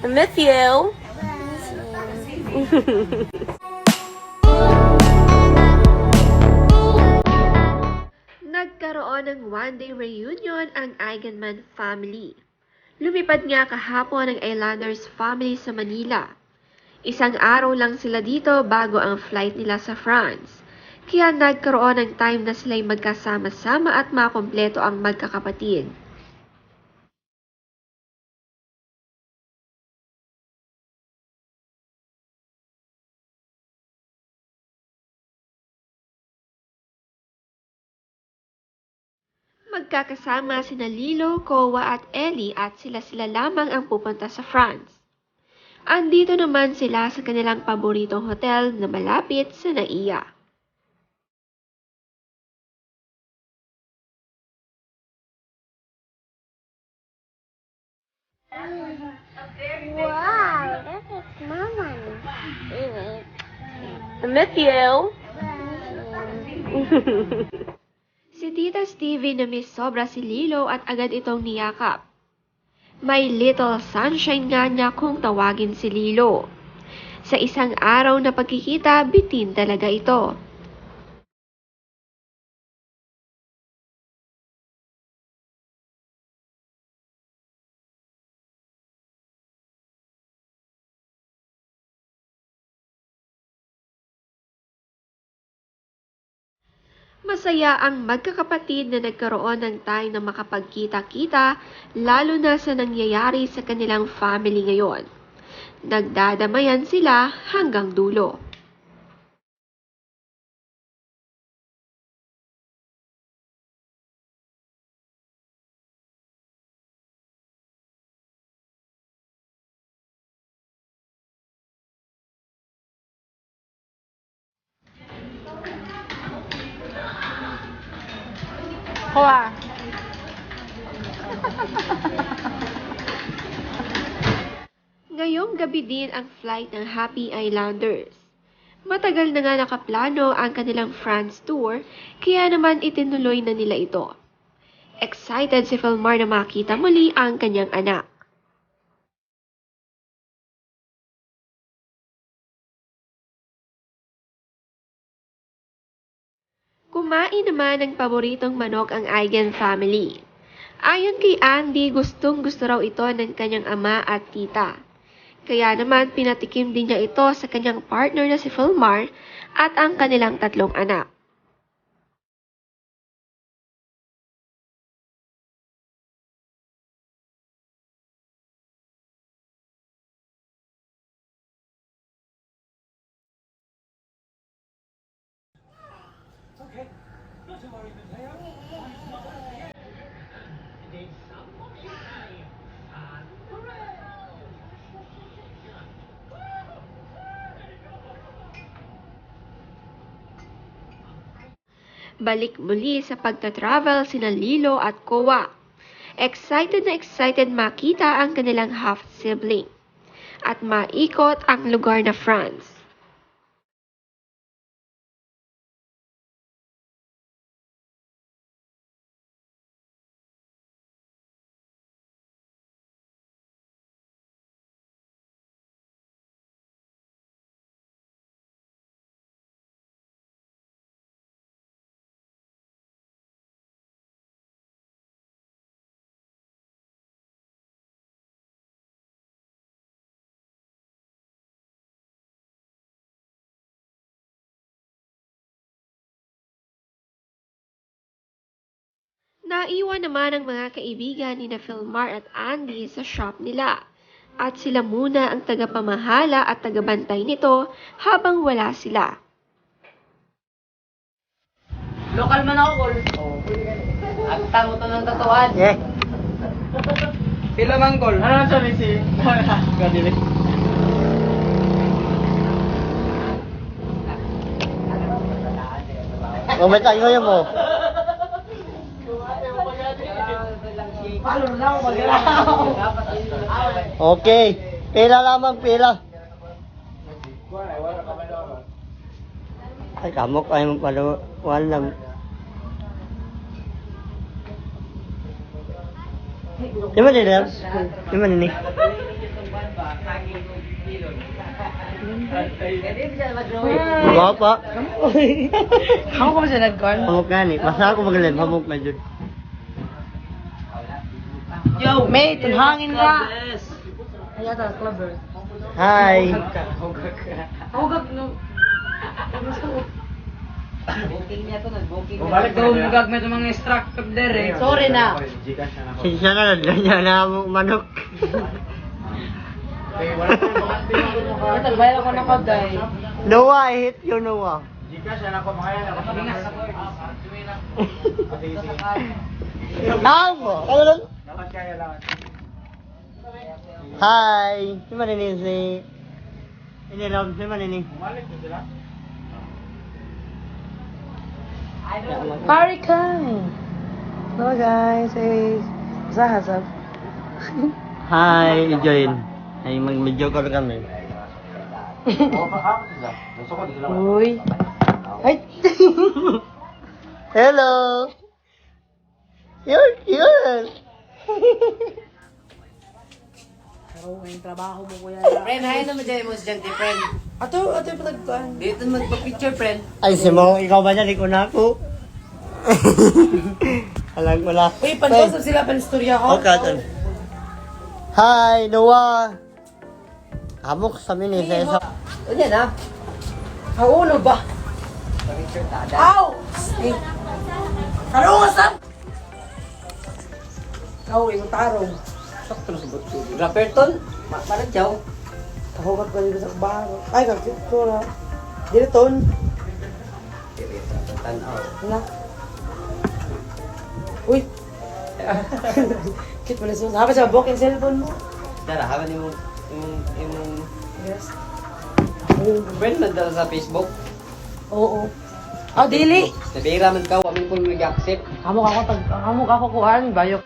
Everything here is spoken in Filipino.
I miss you. Nagkaroon ng one-day reunion ang Eigenman family. Lumipad nga kahapon ang Islanders family sa Manila. Isang araw lang sila dito bago ang flight nila sa France. Kaya nagkaroon ng time na sila'y magkasama-sama at makumpleto ang magkakapatid. Magkakasama sina Lilo, Kowa at Ellie at sila lamang ang pupunta sa France. Andito naman sila sa kanilang paboritong hotel na malapit sa Naiya. Wow, this is Mama. I miss you. Si Tita Stevie na miss sobra si Lilo at agad itong niyakap. May little sunshine nga niya kung tawagin si Lilo. Sa isang araw na pagkikita, bitin talaga ito. Masaya ang magkakapatid na nagkaroon ng time na makapagkita-kita, lalo na sa nangyayari sa kanilang family ngayon. Nagdadamayan sila hanggang dulo. Kowa. Ngayong gabi din ang flight ng Happy Islanders. Matagal na nga nakaplano ang kanilang France tour, kaya naman itinuloy na nila ito. Excited si Philmar na makita muli ang kanyang anak. Kumain naman ng paboritong manok ang Eigen family. Ayon kay Andy, gustong-gusto raw ito ng kanyang ama at tita. Kaya naman pinatikim din niya ito sa kanyang partner na si Philmar at ang kanilang tatlong anak. Balik muli sa pagta-travel sina Lilo at Kowa. Excited na excited makita ang kanilang half-sibling at maikot ang lugar na France. Naiwan naman ang mga kaibigan ni na Philmar at Andy sa shop nila. At sila muna ang tagapamahala at tagabantay nito habang wala sila. Lokal man ako, Kol. Agtang mo to ng tatuan. Eh, Pila man, Kol. Ano na sabi si... Kadili. may tayo mo. Okay. Pila lamang, pila. Ay, kamok ay magpalawan lang. Di ba din, Lab? Di ba nini? Wow pa. Ako ko ba siya nag-call? Pamuk gani. Basta ako magaling. Pamuk na dyan. Yo! May, tunhangin ka! Ay, yata, clever. Hi. Hugag no. Booking niya to, nag-booking niya. Balik daw mo gagmit ng mga extractor there eh. Sorry na. Sinsya na lang na mo manok. Nagbayad ako na kaday. Noah, I hate you, Noah. Ako! Ano lang? Hi! Si Manini si... Ini lang, si Manini. Pari Kang! Hello guys, hey. Hasab. Hi, join. Ay, mag-video call kami. Uy. Ay! Hello! You're cute! Pero yung trabaho mo kuya. Friend, hayan naman dyan mo estudyante, friend. Ato yung pinagkuhan. Dito magpa-picture, friend. Ay, si Mo, ikaw ba niya? Liko na ako. Alam ko na. Uy, pansosap sila, panstorya ko. Okay, atan. Hi, Noah! Hamok sa mini, sa O yan, ha? Ang ulo ba? Pa-picture tada. Ow! Eh. Kalungasan! Ikaw, yung tarong. Sakto na sa butso. Rapperton, parang jaw. Kahugat ko dito sa baro. Ay, kakit ko na. Dito ton. Tanaw. Wala. Uy! Kit mo na sus. Haba siya, booking cellphone mo. Tara, haban yung Yes. friend man dala sa Facebook. Oo. Oh, dili. Nabira man ka, wamin po mag-accept. Hamok ako kuhan, bayok.